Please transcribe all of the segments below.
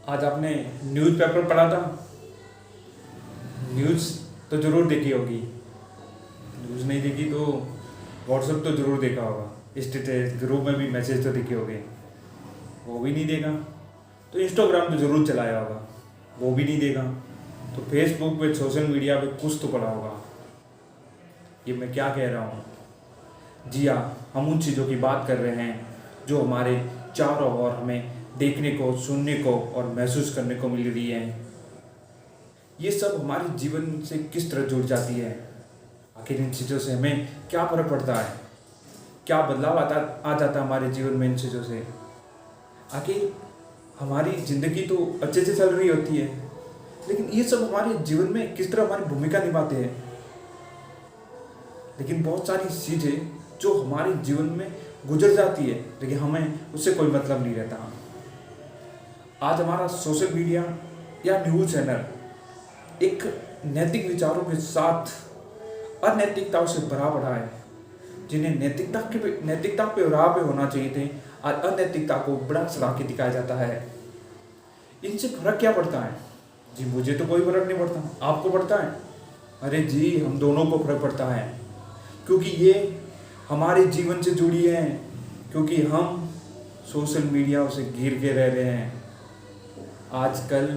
आज आपने न्यूज़पेपर पढ़ा था। न्यूज़ तो ज़रूर देखी होगी। न्यूज़ नहीं देखी तो व्हाट्सएप तो ज़रूर देखा होगा। स्टेटस ग्रुप में भी मैसेज तो देखे होंगे, वो भी नहीं देखा। तो इंस्टाग्राम तो ज़रूर चलाया होगा, वो भी नहीं देखा। तो फेसबुक पे, सोशल मीडिया पे कुछ तो पड़ा होगा। ये मैं क्या कह रहा हूँ? जी हाँ, हम उन चीज़ों की बात कर रहे हैं जो हमारे चारों ओर हमें देखने को, सुनने को और महसूस करने को मिल रही है। ये सब हमारे जीवन से किस तरह जुड़ जाती है? आखिर इन चीज़ों से हमें क्या फ़र्क पड़ता है? क्या बदलाव आ जाता है हमारे जीवन में इन चीज़ों से? आखिर हमारी ज़िंदगी तो अच्छे से चल रही होती है, लेकिन ये सब हमारे जीवन में किस तरह हमारी भूमिका निभाते हैं? लेकिन बहुत सारी चीज़ें जो हमारे जीवन में गुजर जाती है, लेकिन हमें उससे कोई मतलब नहीं रहता। आज हमारा सोशल मीडिया या न्यूज़ चैनल एक नैतिक विचारों के साथ अनैतिकताओं से भरा पड़ा है। जिन्हें नैतिकता पे राह पे होना चाहिए थे, आज अनैतिकता को बड़ा चढ़ा के दिखाया जाता है। इनसे फर्क क्या पड़ता है? जी मुझे तो कोई फर्क नहीं पड़ता। आपको पड़ता है? अरे जी, हम दोनों को फर्क पड़ता है, क्योंकि ये हमारे जीवन से जुड़ी है। क्योंकि हम सोशल मीडिया से घिर के रह रहे हैं। आजकल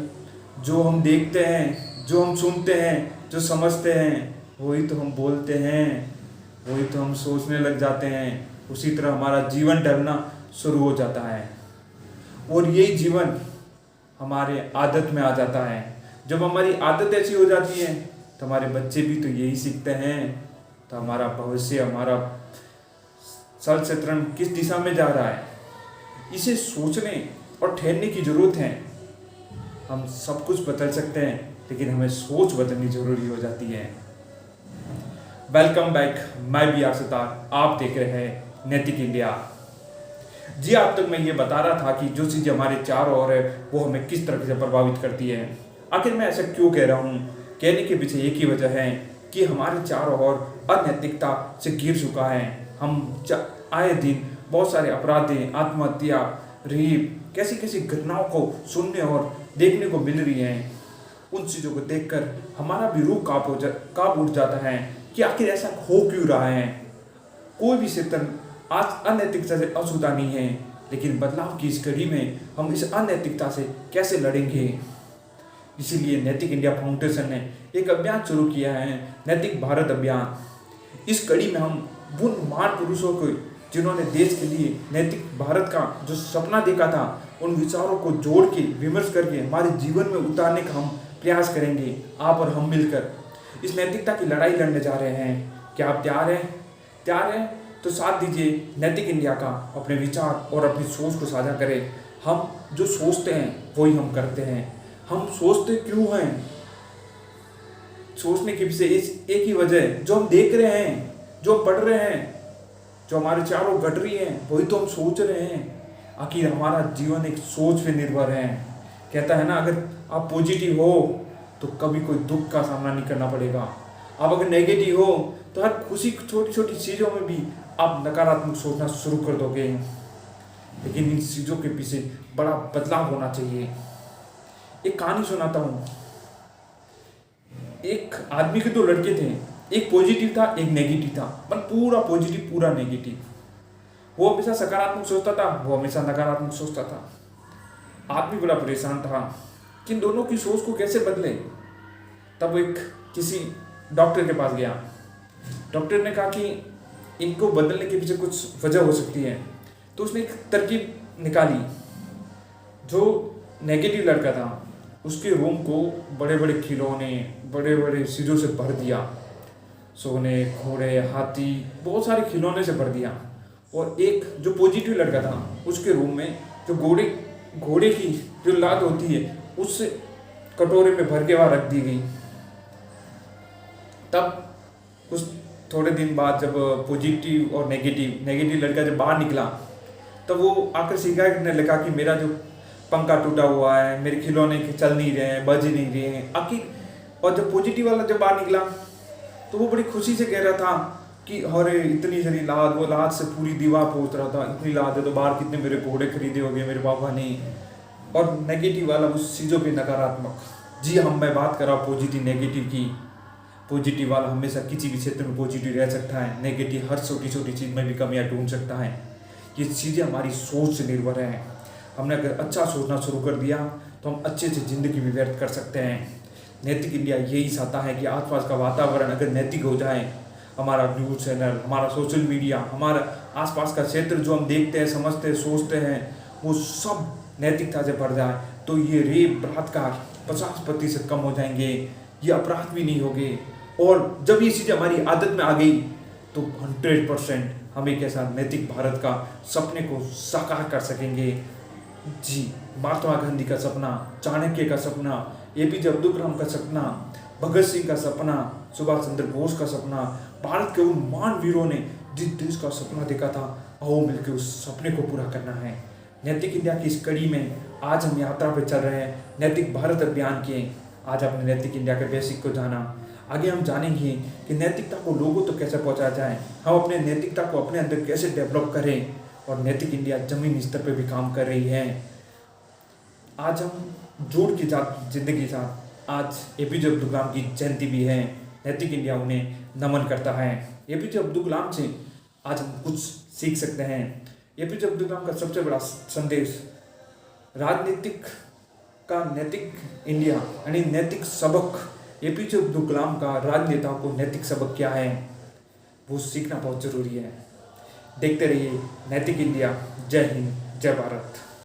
जो हम देखते हैं, जो हम सुनते हैं, जो समझते हैं, वही तो हम बोलते हैं, वही तो हम सोचने लग जाते हैं। उसी तरह हमारा जीवन ढलना शुरू हो जाता है और यही जीवन हमारे आदत में आ जाता है। जब हमारी आदत ऐसी हो जाती है तो हमारे बच्चे भी तो यही सीखते हैं। तो हमारा भविष्य, हमारा चल चित्रण किस दिशा में जा रहा है, इसे सोचने और ठहरने की ज़रूरत है। हम सब कुछ बदल सकते हैं, लेकिन हमें सोच बदलनी जरूरी हो जाती है। वेलकम बैक, मैं बी आर सितार, आप देख रहे हैं नैतिक इंडिया। जी, अब तक मैं ये बता रहा था कि जो चीज़ें हमारे चारों ओर है वो हमें किस तरह से प्रभावित करती है। आखिर मैं ऐसा क्यों कह रहा हूँ? कहने के पीछे एक ही वजह है कि हमारे चारों ओर अनैतिकता से घिर चुका है। हम आए दिन बहुत सारे अपराधें, आत्महत्या, रेप, कैसी कैसी घटनाओं को सुनने और देखने को मिल रही हैं। उन चीज़ों को देखकर हमारा भी रूह कांप उठ जाता है कि आखिर ऐसा हो क्यों रहा है। कोई भी क्षेत्र आज अनैतिकता से अछूता नहीं है, लेकिन बदलाव की इस घड़ी में हम इस अनैतिकता से कैसे लड़ेंगे? इसीलिए नैतिक इंडिया फाउंडेशन ने एक अभियान शुरू किया है, नैतिक भारत अभियान। इस कड़ी में हम उन महान पुरुषों को, जिन्होंने देश के लिए नैतिक भारत का जो सपना देखा था, उन विचारों को जोड़ के, विमर्श करके हमारे जीवन में उतारने का हम प्रयास करेंगे। आप और हम मिलकर इस नैतिकता की लड़ाई लड़ने जा रहे हैं। क्या आप तैयार हैं? तैयार हैं तो साथ दीजिए नैतिक इंडिया का, अपने विचार और अपनी सोच को साझा करें। हम जो सोचते हैं वही हम करते हैं। हम सोचते क्यों हैं? सोचने के पीछे एक ही वजह है, जो हम देख रहे हैं, जो हम पढ़ रहे हैं, जो हमारे चारों घट रही है, वही तो हम सोच रहे हैं। आखिर हमारा जीवन एक सोच पे निर्भर है। कहता है ना, अगर आप पॉजिटिव हो तो कभी कोई दुख का सामना नहीं करना पड़ेगा। आप अगर नेगेटिव हो तो हर खुशी, छोटी छोटी चीज़ों में भी आप नकारात्मक सोचना शुरू कर दोगे। लेकिन इन चीज़ों के पीछे बड़ा बदलाव होना चाहिए। एक कहानी सुनाता हूँ। एक आदमी के दो लड़के थे, एक पॉजिटिव था, एक नेगेटिव था। मतलब पूरा पॉजिटिव, पूरा नेगेटिव। वो हमेशा सकारात्मक सोचता था, वो हमेशा नकारात्मक सोचता था। आदमी बड़ा परेशान था कि इन दोनों की सोच को कैसे बदले। तब एक किसी डॉक्टर के पास गया। डॉक्टर ने कहा कि इनको बदलने के पीछे कुछ वजह हो सकती है। तो उसने एक तरकीब निकाली। जो नेगेटिव लड़का था उसके रूम को बड़े बड़े खिलौने, बड़े बड़े चीज़ों से भर दिया। सोने, घोड़े, हाथी, बहुत सारे खिलौने से भर दिया। और एक जो पॉजिटिव लड़का था उसके रूम में जो घोड़े की जो लाद होती है, उस कटोरे में भर के वहाँ रख दी गई। तब कुछ थोड़े दिन बाद जब पॉजिटिव और नेगेटिव लड़का जब बाहर निकला, तब वो आकर शिकायत करने लगा कि मेरा जो पंखा टूटा हुआ है, मेरे खिलौने चल नहीं रहे हैं, बज नहीं रहे हैं। आखिर और जब पॉजिटिव वाला जब बाहर निकला तो वो बड़ी खुशी से कह रहा था कि अरे इतनी सारी लाद, वो लाद से पूरी दीवार पहुंच रहा था। इतनी लाद है तो बाहर कितने मेरे घोड़े खरीदे होंगे मेरे पापा ने। और नेगेटिव वाला उस चीज़ों पे नकारात्मक। जी मैं बात कर रहा हूँ पॉजिटिव नेगेटिव की। पॉजिटिव वाला हमेशा किसी भी क्षेत्र में पॉजिटिव रह सकता है, नेगेटिव हर छोटी छोटी चीज़ में भी कमियां ढूंढ सकता है। ये चीज़ें हमारी सोच से निर्भर हैं। हमने अगर अच्छा सोचना शुरू कर दिया तो हम अच्छे से ज़िंदगी भी व्यर्थ कर सकते हैं। नैतिक इंडिया यही चाहता है कि आसपास का वातावरण अगर नैतिक हो जाए, हमारा न्यूज़ चैनल, हमारा सोशल मीडिया, हमारा आसपास का क्षेत्र जो हम देखते हैं, समझते हैं, सोचते हैं, वो सब नैतिकता से भर जाए, तो ये रेप बलात्कार 50% कम हो जाएंगे, ये अपराध भी नहीं होंगे। और जब ये चीज़ हमारी आदत में आ गई तो 100% हम एक ऐसा नैतिक भारत का सपने को साकार कर सकेंगे। जी, महात्मा गांधी का सपना, चाणक्य का सपना, एपीजे अब्दुल कलाम का सपना, भगत सिंह का सपना, सुभाष चंद्र बोस का सपना, भारत के उन महान वीरों ने जिस देश का सपना देखा था, आओ मिलकर उस सपने को पूरा करना है। नैतिक इंडिया की इस कड़ी में आज हम यात्रा पर चल रहे हैं नैतिक भारत अभियान के। आज आपने नैतिक इंडिया के बेसिक को जाना, आगे हम जानेंगे कि नैतिकता को लोगों तक कैसे पहुंचाया जाए, हम अपने नैतिकता को अपने अंदर कैसे डेवलप करें। और नैतिक इंडिया जमीनी स्तर पर भी काम कर रही है। आज हम जोड़ के जिंदगी के साथ, आज एपीजे अब्दुल कलाम की जयंती भी है। नैतिक इंडिया उन्हें नमन करता है। एपीजे अब्दुल कलाम से आज हम कुछ सीख सकते हैं। एपीजे अब्दुल कलाम का सबसे बड़ा संदेश राजनीतिक का नैतिक इंडिया यानी नैतिक सबक। एपीजे अब्दुल कलाम का राजनेताओं को नैतिक सबक क्या है वो सीखना बहुत जरूरी है। देखते रहिए नैतिक इंडिया। जय हिंद, जय भारत।